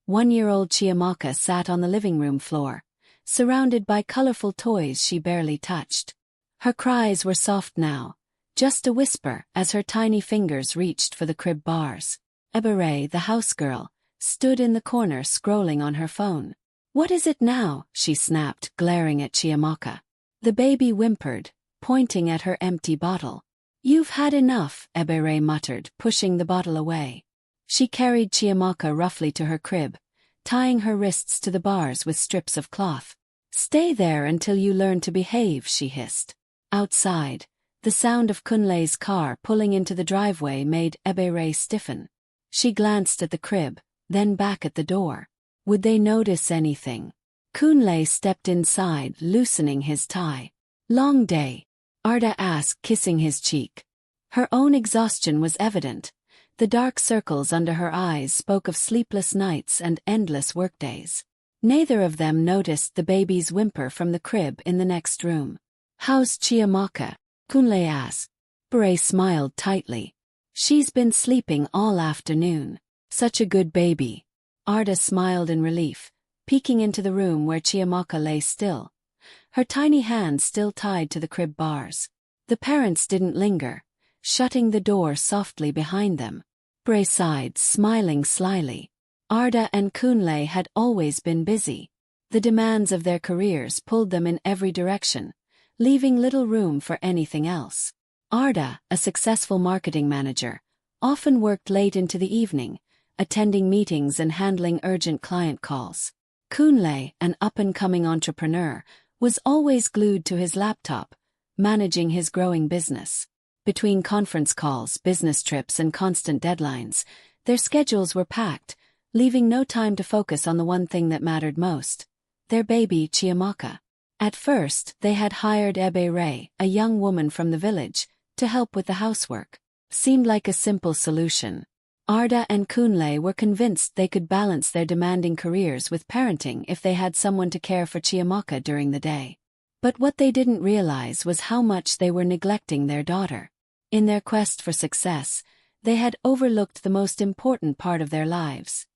1-year-old Chiamaka sat on the living room floor, surrounded by colorful toys she barely touched. Her cries were soft now, just a whisper as her tiny fingers reached for the crib bars. Ebere, the housegirl, stood in the corner scrolling on her phone. "What is it now?" she snapped, glaring at Chiamaka. The baby whimpered, pointing at her empty bottle. "You've had enough," Ebere muttered, pushing the bottle away. She carried Chiamaka roughly to her crib, tying her wrists to the bars with strips of cloth. "Stay there until you learn to behave," she hissed. Outside, the sound of Kunle's car pulling into the driveway made Ebere stiffen. She glanced at the crib, then back at the door. Would they notice anything? Kunle stepped inside, loosening his tie. "Long day?" Ada asked, kissing his cheek. Her own exhaustion was evident. The dark circles under her eyes spoke of sleepless nights and endless workdays. Neither of them noticed the baby's whimper from the crib in the next room. "How's Chiamaka?" Kunle asked. Bray smiled tightly. "She's been sleeping all afternoon. Such a good baby." Ada smiled in relief, peeking into the room where Chiamaka lay still, her tiny hands still tied to the crib bars. The parents didn't linger, shutting the door softly behind them. Bray sighed, smiling slyly. Ada and Kunle had always been busy. The demands of their careers pulled them in every direction, leaving little room for anything else. Ada, a successful marketing manager, often worked late into the evening, attending meetings and handling urgent client calls. Kunle, an up-and-coming entrepreneur, was always glued to his laptop, managing his growing business. Between conference calls, business trips, and constant deadlines, their schedules were packed, leaving no time to focus on the one thing that mattered most: their baby Chiamaka. At first, they had hired Ebere, a young woman from the village, to help with the housework. Seemed like a simple solution. Ada and Kunle were convinced they could balance their demanding careers with parenting if they had someone to care for Chiamaka during the day. But what they didn't realize was how much they were neglecting their daughter. In their quest for success, they had overlooked the most important part of their lives: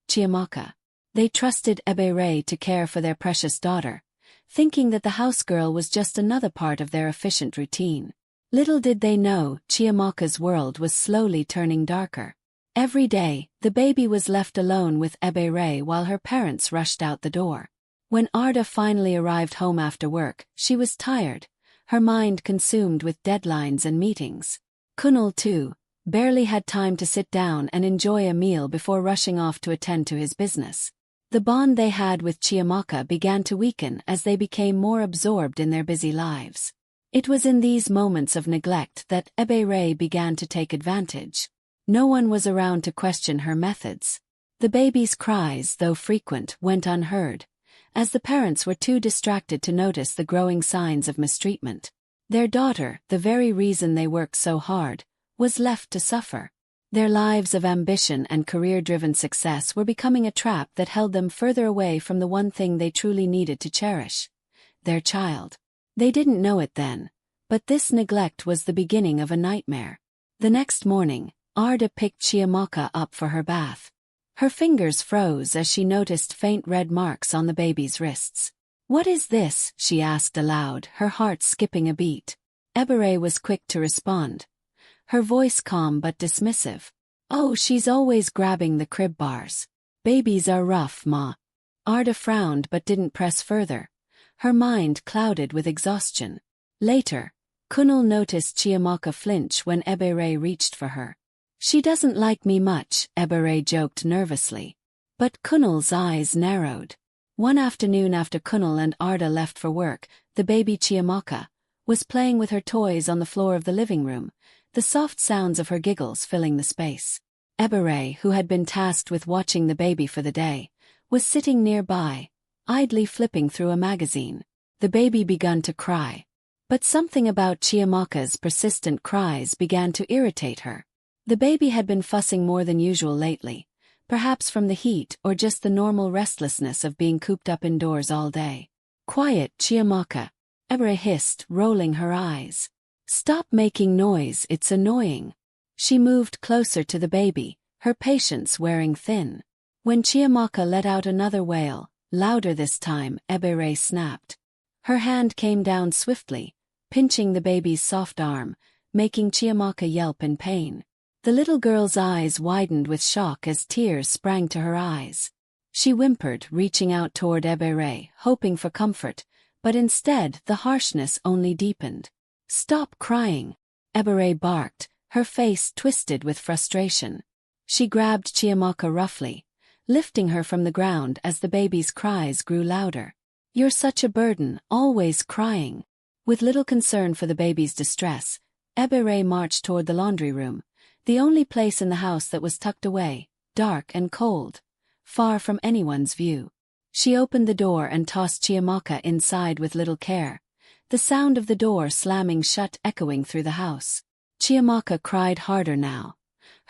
Chiamaka. They trusted Ebere to care for their precious daughter, thinking that the housegirl was just another part of their efficient routine. Little did they know, Chiamaka's world was slowly turning darker. Every day, the baby was left alone with Ebere while her parents rushed out the door. When Ada finally arrived home after work, she was tired, her mind consumed with deadlines and meetings. Kunle, too, barely had time to sit down and enjoy a meal before rushing off to attend to his business. The bond they had with Chiamaka began to weaken as they became more absorbed in their busy lives. It was in these moments of neglect that Ebere began to take advantage. No one was around to question her methods. The baby's cries, though frequent, went unheard, as the parents were too distracted to notice the growing signs of mistreatment. Their daughter, the very reason they worked so hard, was left to suffer. Their lives of ambition and career-driven success were becoming a trap that held them further away from the one thing they truly needed to cherish: their child. They didn't know it then, but this neglect was the beginning of a nightmare. The next morning, Ada picked Chiamaka up for her bath. Her fingers froze as she noticed faint red marks on the baby's wrists. "What is this?" she asked aloud, her heart skipping a beat. Ebere was quick to respond, her voice calm but dismissive. "Oh, she's always grabbing the crib bars. Babies are rough, Ma." Ada frowned but didn't press further, her mind clouded with exhaustion. Later, Kunle noticed Chiamaka flinch when Ebere reached for her. "She doesn't like me much," Ebere joked nervously. But Kunle's eyes narrowed. One afternoon after Kunle and Ada left for work, the baby Chiamaka was playing with her toys on the floor of the living room, the soft sounds of her giggles filling the space. Ebere, who had been tasked with watching the baby for the day, was sitting nearby, idly flipping through a magazine. The baby began to cry. But something about Chiamaka's persistent cries began to irritate her. The baby had been fussing more than usual lately, perhaps from the heat or just the normal restlessness of being cooped up indoors all day. "Quiet, Chiamaka," Ebere hissed, rolling her eyes. "Stop making noise, it's annoying." She moved closer to the baby, her patience wearing thin. When Chiamaka let out another wail, louder this time, Ebere snapped. Her hand came down swiftly, pinching the baby's soft arm, making Chiamaka yelp in pain. The little girl's eyes widened with shock as tears sprang to her eyes. She whimpered, reaching out toward Ebere, hoping for comfort, but instead the harshness only deepened. "Stop crying," Ebere barked, her face twisted with frustration. She grabbed Chiamaka roughly, lifting her from the ground as the baby's cries grew louder. "You're such a burden, always crying." With little concern for the baby's distress, Ebere marched toward the laundry room, the only place in the house that was tucked away, dark and cold, far from anyone's view. She opened the door and tossed Chiamaka inside with little care, the sound of the door slamming shut echoing through the house. Chiamaka cried harder now,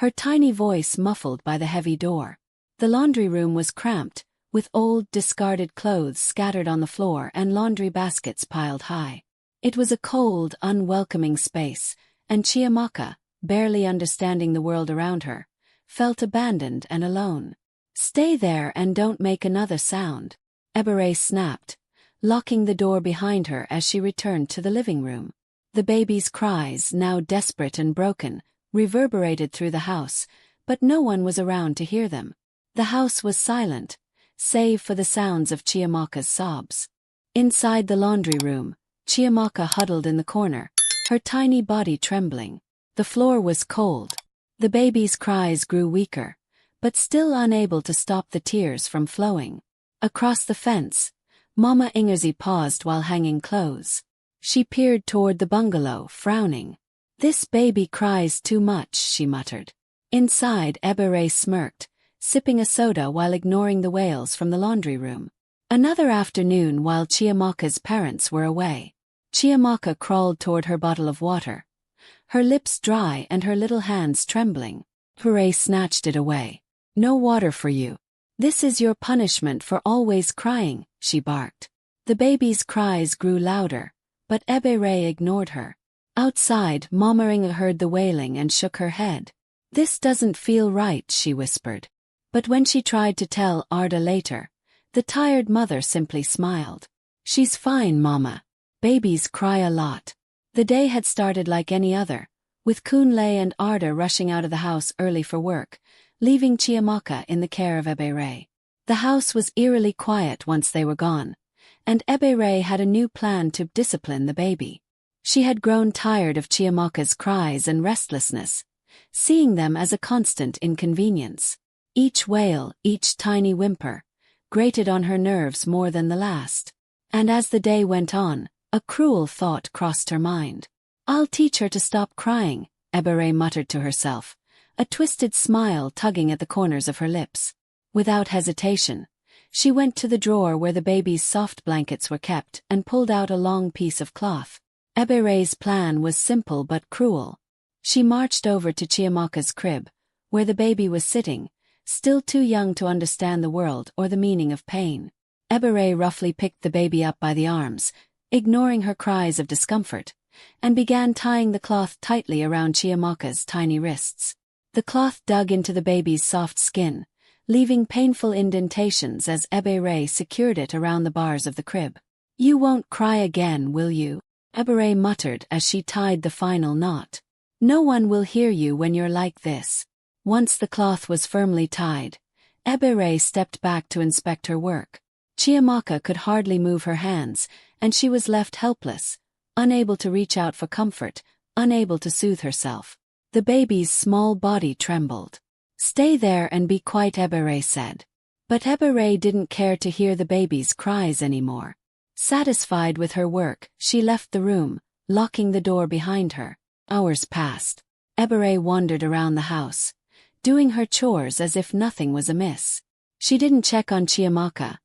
her tiny voice muffled by the heavy door. The laundry room was cramped, with old, discarded clothes scattered on the floor and laundry baskets piled high. It was a cold, unwelcoming space, and Chiamaka, barely understanding the world around her, felt abandoned and alone. "Stay there and don't make another sound," Ebere snapped, locking the door behind her as she returned to the living room. The baby's cries, now desperate and broken, reverberated through the house, but no one was around to hear them. The house was silent, save for the sounds of Chiamaka's sobs. Inside the laundry room, Chiamaka huddled in the corner, her tiny body trembling. The floor was cold. The baby's cries grew weaker, but still unable to stop the tears from flowing. Across the fence, Mama Ingerzi paused while hanging clothes. She peered toward the bungalow, frowning. "This baby cries too much," she muttered. Inside, Ebere smirked, sipping a soda while ignoring the wails from the laundry room. Another afternoon while Chiamaka's parents were away. Chiamaka crawled toward her bottle of water, her lips dry and her little hands trembling. Ebere snatched it away. "No water for you. This is your punishment for always crying," she barked. The baby's cries grew louder, but Ebere ignored her. Outside, Mama Inga heard the wailing and shook her head. "This doesn't feel right," she whispered. But when she tried to tell Ada later, the tired mother simply smiled. "She's fine, Mama. Babies cry a lot." The day had started like any other, with Kunle and Ada rushing out of the house early for work, leaving Chiamaka in the care of Ebere. The house was eerily quiet once they were gone, and Ebere had a new plan to discipline the baby. She had grown tired of Chiamaka's cries and restlessness, seeing them as a constant inconvenience. Each wail, each tiny whimper, grated on her nerves more than the last. And as the day went on, a cruel thought crossed her mind. "I'll teach her to stop crying," Ebere muttered to herself, a twisted smile tugging at the corners of her lips. Without hesitation, she went to the drawer where the baby's soft blankets were kept and pulled out a long piece of cloth. Ebere's plan was simple but cruel. She marched over to Chiamaka's crib, where the baby was sitting, still too young to understand the world or the meaning of pain. Ebere roughly picked the baby up by the arms, ignoring her cries of discomfort, and began tying the cloth tightly around Chiamaka's tiny wrists. The cloth dug into the baby's soft skin, leaving painful indentations as Ebere secured it around the bars of the crib. "You won't cry again, will you?" Ebere muttered as she tied the final knot. "No one will hear you when you're like this." Once the cloth was firmly tied, Ebere stepped back to inspect her work. Chiamaka could hardly move her hands, and she was left helpless, unable to reach out for comfort, unable to soothe herself. The baby's small body trembled. "Stay there and be quiet," Ebere said. But Ebere didn't care to hear the baby's cries anymore. Satisfied with her work, she left the room, locking the door behind her. Hours passed. Ebere wandered around the house, doing her chores as if nothing was amiss. She didn't check on Chiamaka,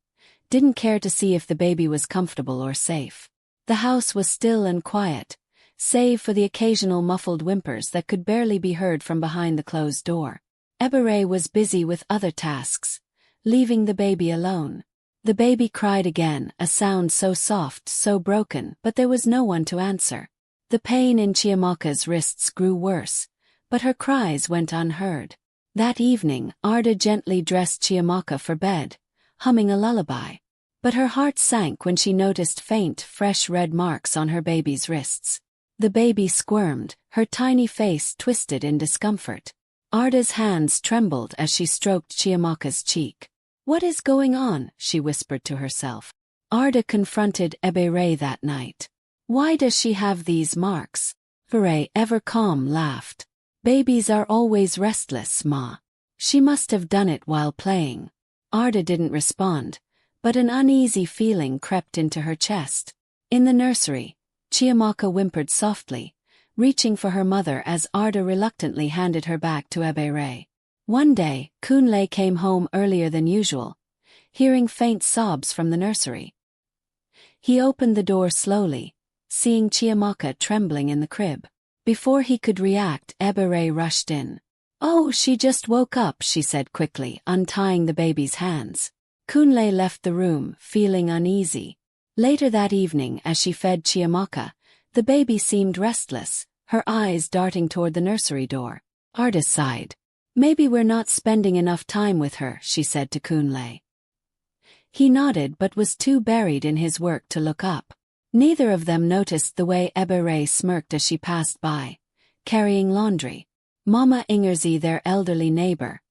didn't care to see if the baby was comfortable or safe. The house was still and quiet, save for the occasional muffled whimpers that could barely be heard from behind the closed door. Ebere was busy with other tasks, leaving the baby alone. The baby cried again, a sound so soft, so broken, but there was no one to answer. The pain in Chiamaka's wrists grew worse, but her cries went unheard. That evening, Ada gently dressed Chiamaka for bed, humming a lullaby. But her heart sank when she noticed faint, fresh red marks on her baby's wrists. The baby squirmed, her tiny face twisted in discomfort. Ada's hands trembled as she stroked Chiamaka's cheek. "What is going on?" she whispered to herself. Ada confronted Ebere that night. "Why does she have these marks?" Ebere, ever calm, laughed. "Babies are always restless, Ma. She must have done it while playing." Ada didn't respond, but an uneasy feeling crept into her chest. In the nursery, Chiamaka whimpered softly, reaching for her mother as Ada reluctantly handed her back to Ebere. One day, Kunle came home earlier than usual, hearing faint sobs from the nursery. He opened the door slowly, seeing Chiamaka trembling in the crib. Before he could react, Ebere rushed in. "Oh, she just woke up," she said quickly, untying the baby's hands. Kunle left the room, feeling uneasy. Later that evening, as she fed Chiamaka, the baby seemed restless, her eyes darting toward the nursery door. Ada sighed. "Maybe we're not spending enough time with her," she said to Kunle. He nodded but was too buried in his work to look up. Neither of them noticed the way Ebere smirked as she passed by, carrying laundry. Mama Ingerzy, their elderly neighbor,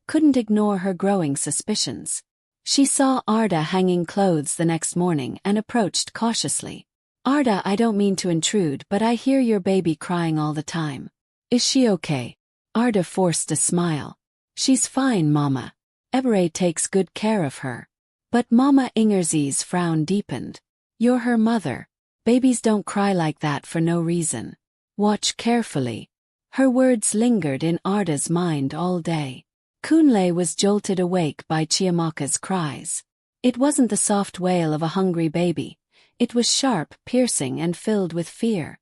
couldn't ignore her growing suspicions. She saw Ada hanging clothes the next morning and approached cautiously. "Ada, I don't mean to intrude, but I hear your baby crying all the time. Is she okay?" Ada forced a smile. "She's fine, Mama. Ebere takes good care of her." But Mama Ingerzy's frown deepened. "You're her mother. Babies don't cry like that for no reason. Watch carefully." Her words lingered in Ada's mind all day. Kunle was jolted awake by Chiamaka's cries. It wasn't the soft wail of a hungry baby. It was sharp, piercing, and filled with fear.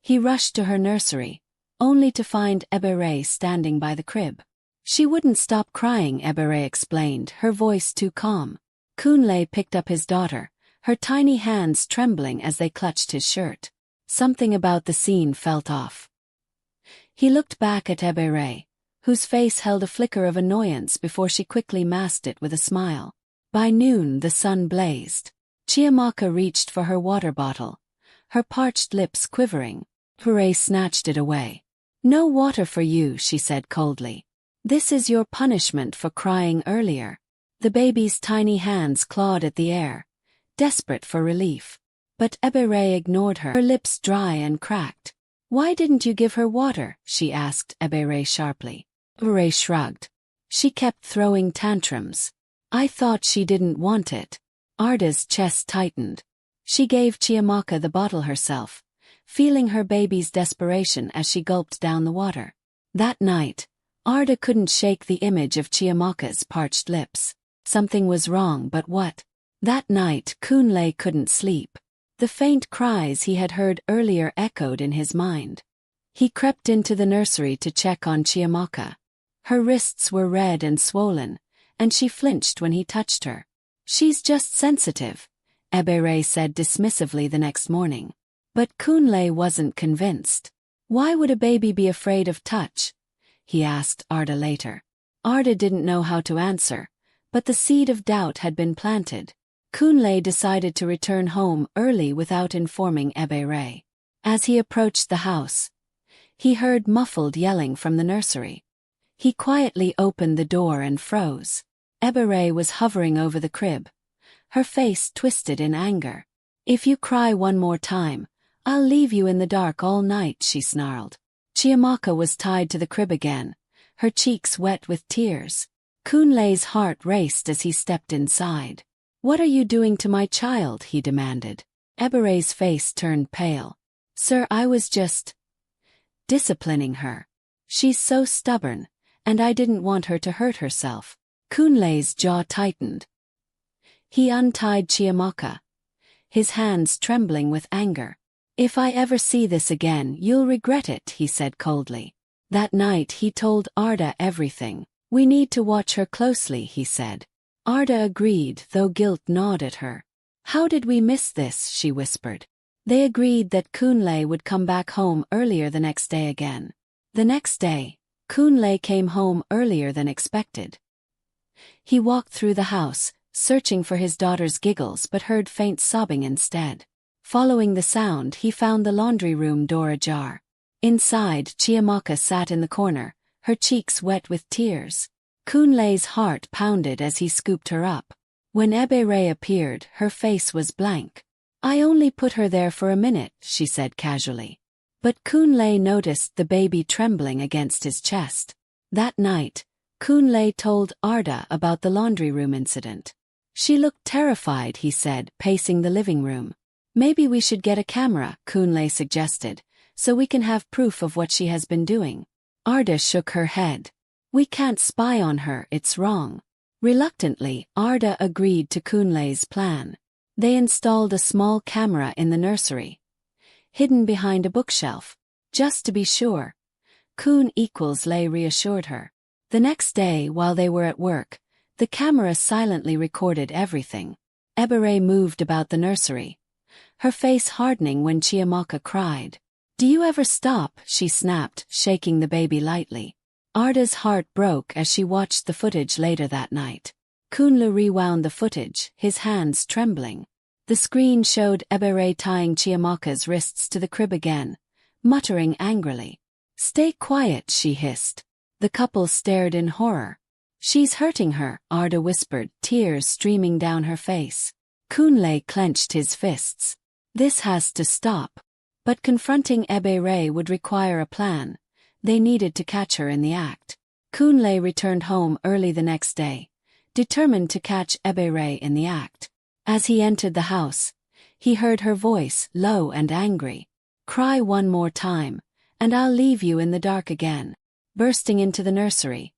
He rushed to her nursery, only to find Ebere standing by the crib. "She wouldn't stop crying," Ebere explained, her voice too calm. Kunle picked up his daughter, her tiny hands trembling as they clutched his shirt. Something about the scene felt off. He looked back at Ebere, whose face held a flicker of annoyance before she quickly masked it with a smile. By noon the sun blazed. Chiamaka reached for her water bottle, her parched lips quivering. Ebere snatched it away. "No water for you," she said coldly. "This is your punishment for crying earlier." The baby's tiny hands clawed at the air, desperate for relief. But Ebere ignored her lips dry and cracked. "Why didn't you give her water?" she asked Ebere sharply. Ebere shrugged. "She kept throwing tantrums. I thought she didn't want it." Ada's chest tightened. She gave Chiamaka the bottle herself, feeling her baby's desperation as she gulped down the water. That night, Ada couldn't shake the image of Chiamaka's parched lips. Something was wrong, but what? That night, Kunle couldn't sleep. The faint cries he had heard earlier echoed in his mind. He crept into the nursery to check on Chiamaka. Her wrists were red and swollen, and she flinched when he touched her. "She's just sensitive," Ebere said dismissively the next morning. But Kunle wasn't convinced. "Why would a baby be afraid of touch?" he asked Ada later. Ada didn't know how to answer, but the seed of doubt had been planted. Kunle decided to return home early without informing Ebere. As he approached the house, he heard muffled yelling from the nursery. He quietly opened the door and froze. Ebere was hovering over the crib, her face twisted in anger. "If you cry one more time, I'll leave you in the dark all night," she snarled. Chiamaka was tied to the crib again, her cheeks wet with tears. Kunle's heart raced as he stepped inside. "What are you doing to my child?" he demanded. Ebere's face turned pale. "Sir, I was just disciplining her. She's so stubborn, and I didn't want her to hurt herself." Kunle's jaw tightened. He untied Chiamaka, his hands trembling with anger. "If I ever see this again, you'll regret it," he said coldly. That night he told Ada everything. "We need to watch her closely," he said. Ada agreed, though guilt gnawed at her. "How did we miss this?" she whispered. They agreed that Kunle would come back home earlier the next day again. The next day, Kunle came home earlier than expected. He walked through the house, searching for his daughter's giggles but heard faint sobbing instead. Following the sound, he found the laundry room door ajar. Inside, Chiamaka sat in the corner, her cheeks wet with tears. Kunle's heart pounded as he scooped her up. When Ebere appeared, her face was blank. "I only put her there for a minute," she said casually. But Kunle noticed the baby trembling against his chest. That night, Kunle told Ada about the laundry room incident. "She looked terrified," he said, pacing the living room. "Maybe we should get a camera," Kunle suggested, "so we can have proof of what she has been doing." Ada shook her head. "We can't spy on her, it's wrong." Reluctantly, Ada agreed to Kunle's plan. They installed a small camera in the nursery, hidden behind a bookshelf. Just to be sure, Kunle reassured her. The next day, while they were at work, the camera silently recorded everything. Ebere moved about the nursery, her face hardening when Chiamaka cried. "Do you ever stop?" she snapped, shaking the baby lightly. Ada's heart broke as she watched the footage later that night. Kunle rewound the footage, his hands trembling. The screen showed Ebere tying Chiamaka's wrists to the crib again, muttering angrily. "Stay quiet," she hissed. The couple stared in horror. "She's hurting her," Ada whispered, tears streaming down her face. Kunle clenched his fists. This has to stop. But confronting Ebere would require a plan. They needed to catch her in the act. Kunle returned home early the next day, determined to catch Ebere in the act. As he entered the house, he heard her voice, low and angry. "Cry one more time, and I'll leave you in the dark again." Bursting into the nursery,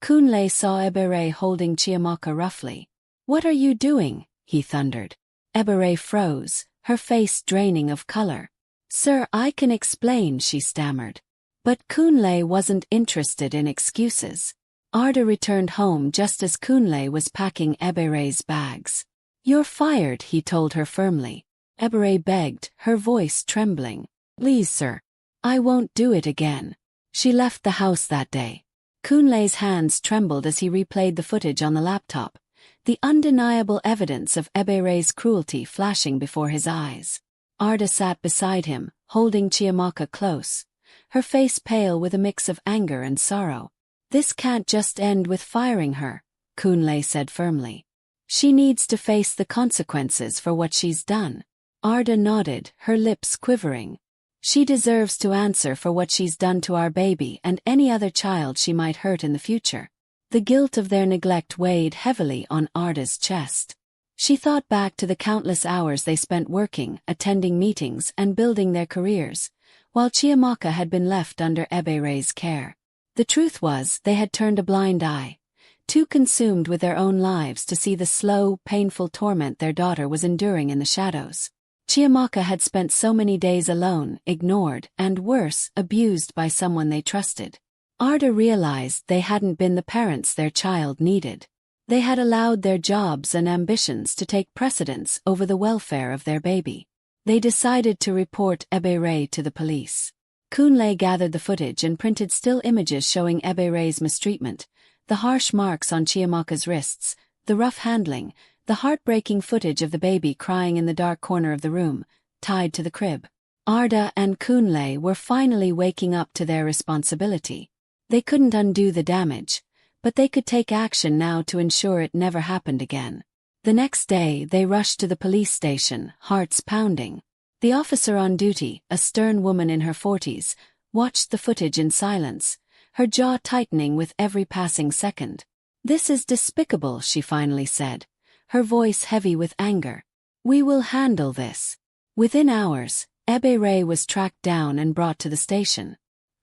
Kunle saw Ebere holding Chiamaka roughly. "What are you doing?" he thundered. Ebere froze, her face draining of color. "Sir, I can explain," she stammered. But Kunle wasn't interested in excuses. Ada returned home just as Kunle was packing Ebere's bags. "You're fired," he told her firmly. Ebere begged, her voice trembling. "Please, sir. I won't do it again." She left the house that day. Kunle's hands trembled as he replayed the footage on the laptop, the undeniable evidence of Ebere's cruelty flashing before his eyes. Ada sat beside him, holding Chiamaka close, her face pale with a mix of anger and sorrow. "This can't just end with firing her," Kunle said firmly. "She needs to face the consequences for what she's done." Ada nodded, her lips quivering. "She deserves to answer for what she's done to our baby and any other child she might hurt in the future." The guilt of their neglect weighed heavily on Ada's chest. She thought back to the countless hours they spent working, attending meetings, and building their careers, while Chiamaka had been left under Ebere's care. The truth was, they had turned a blind eye, too consumed with their own lives to see the slow, painful torment their daughter was enduring in the shadows. Chiamaka had spent so many days alone, ignored, and worse, abused by someone they trusted. Ada realized they hadn't been the parents their child needed. They had allowed their jobs and ambitions to take precedence over the welfare of their baby. They decided to report Ebere to the police. Kunle gathered the footage and printed still images showing Ebere's mistreatment, the harsh marks on Chiamaka's wrists, the rough handling, the heartbreaking footage of the baby crying in the dark corner of the room, tied to the crib. Ada and Kunle were finally waking up to their responsibility. They couldn't undo the damage, but they could take action now to ensure it never happened again. The next day, they rushed to the police station, hearts pounding. The officer on duty, a stern woman in her 40s, watched the footage in silence, her jaw tightening with every passing second. "This is despicable," she finally said, her voice heavy with anger. "We will handle this." Within hours, Ebere was tracked down and brought to the station.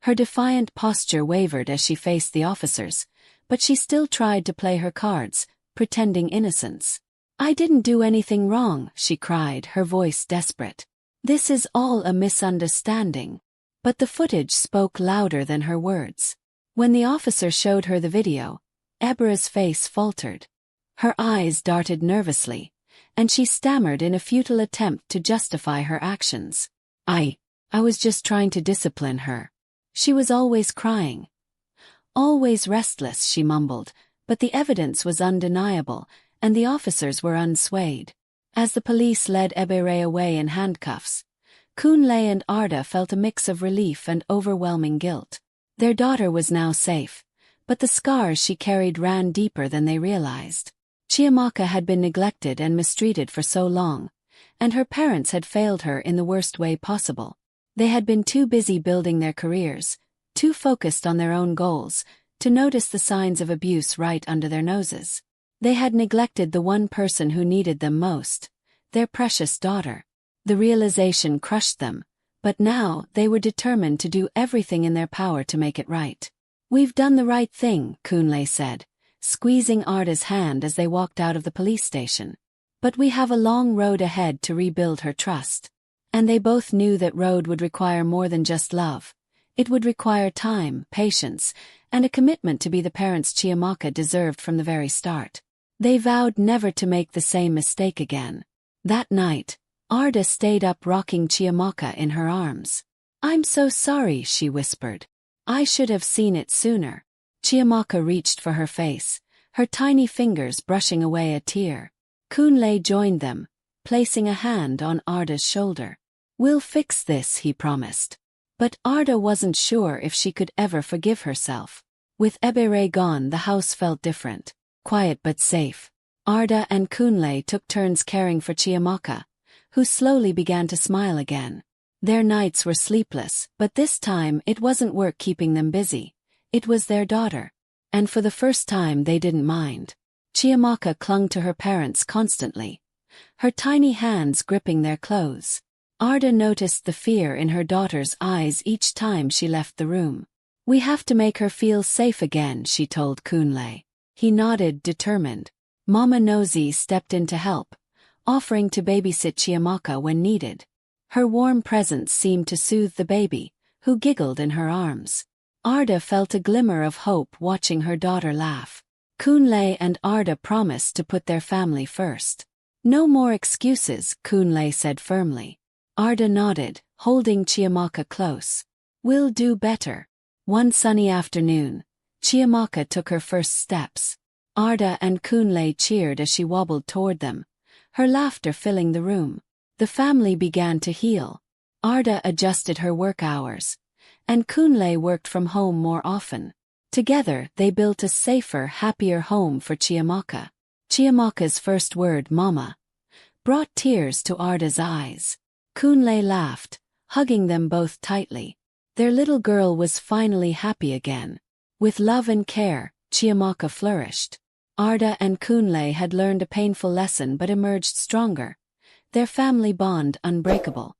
Her defiant posture wavered as she faced the officers, but she still tried to play her cards, pretending innocence. "I didn't do anything wrong," she cried, her voice desperate. "This is all a misunderstanding." But the footage spoke louder than her words. When the officer showed her the video, Ebere's face faltered. Her eyes darted nervously, and she stammered in a futile attempt to justify her actions. I was just trying to discipline her. She was always crying. Always restless, she mumbled, but the evidence was undeniable, and the officers were unswayed. As the police led Ebere away in handcuffs, Kunle and Ada felt a mix of relief and overwhelming guilt. Their daughter was now safe, but the scars she carried ran deeper than they realized. Chiamaka had been neglected and mistreated for so long, and her parents had failed her in the worst way possible. They had been too busy building their careers, too focused on their own goals, to notice the signs of abuse right under their noses. They had neglected the one person who needed them most, their precious daughter. The realization crushed them, but now they were determined to do everything in their power to make it right. "We've done the right thing," Kunle said, squeezing Ada's hand as they walked out of the police station. "But we have a long road ahead to rebuild her trust." And they both knew that road would require more than just love. It would require time, patience, and a commitment to be the parents Chiamaka deserved from the very start. They vowed never to make the same mistake again. That night, Ada stayed up rocking Chiamaka in her arms. "I'm so sorry," she whispered. "I should have seen it sooner." Chiamaka reached for her face, her tiny fingers brushing away a tear. Kunle joined them, placing a hand on Ada's shoulder. "We'll fix this," he promised. But Ada wasn't sure if she could ever forgive herself. With Ebere gone, the house felt different. Quiet but safe. Ada and Kunle took turns caring for Chiamaka, who slowly began to smile again. Their nights were sleepless, but this time it wasn't work keeping them busy. It was their daughter. And for the first time they didn't mind. Chiamaka clung to her parents constantly, her tiny hands gripping their clothes. Ada noticed the fear in her daughter's eyes each time she left the room. "We have to make her feel safe again," she told Kunle. He nodded, determined. Mama Nosy stepped in to help, offering to babysit Chiamaka when needed. Her warm presence seemed to soothe the baby, who giggled in her arms. Ada felt a glimmer of hope watching her daughter laugh. Kunle and Ada promised to put their family first. "No more excuses," Kunle said firmly. Ada nodded, holding Chiamaka close. "We'll do better." One sunny afternoon, Chiamaka took her first steps. Ada and Kunle cheered as she wobbled toward them, her laughter filling the room. The family began to heal. Ada adjusted her work hours, and Kunle worked from home more often. Together they built a safer, happier home for Chiamaka. Chiamaka's first word, "Mama," brought tears to Ada's eyes. Kunle laughed, hugging them both tightly. Their little girl was finally happy again. With love and care, Chiamaka flourished. Ada and Kunle had learned a painful lesson but emerged stronger, their family bond unbreakable.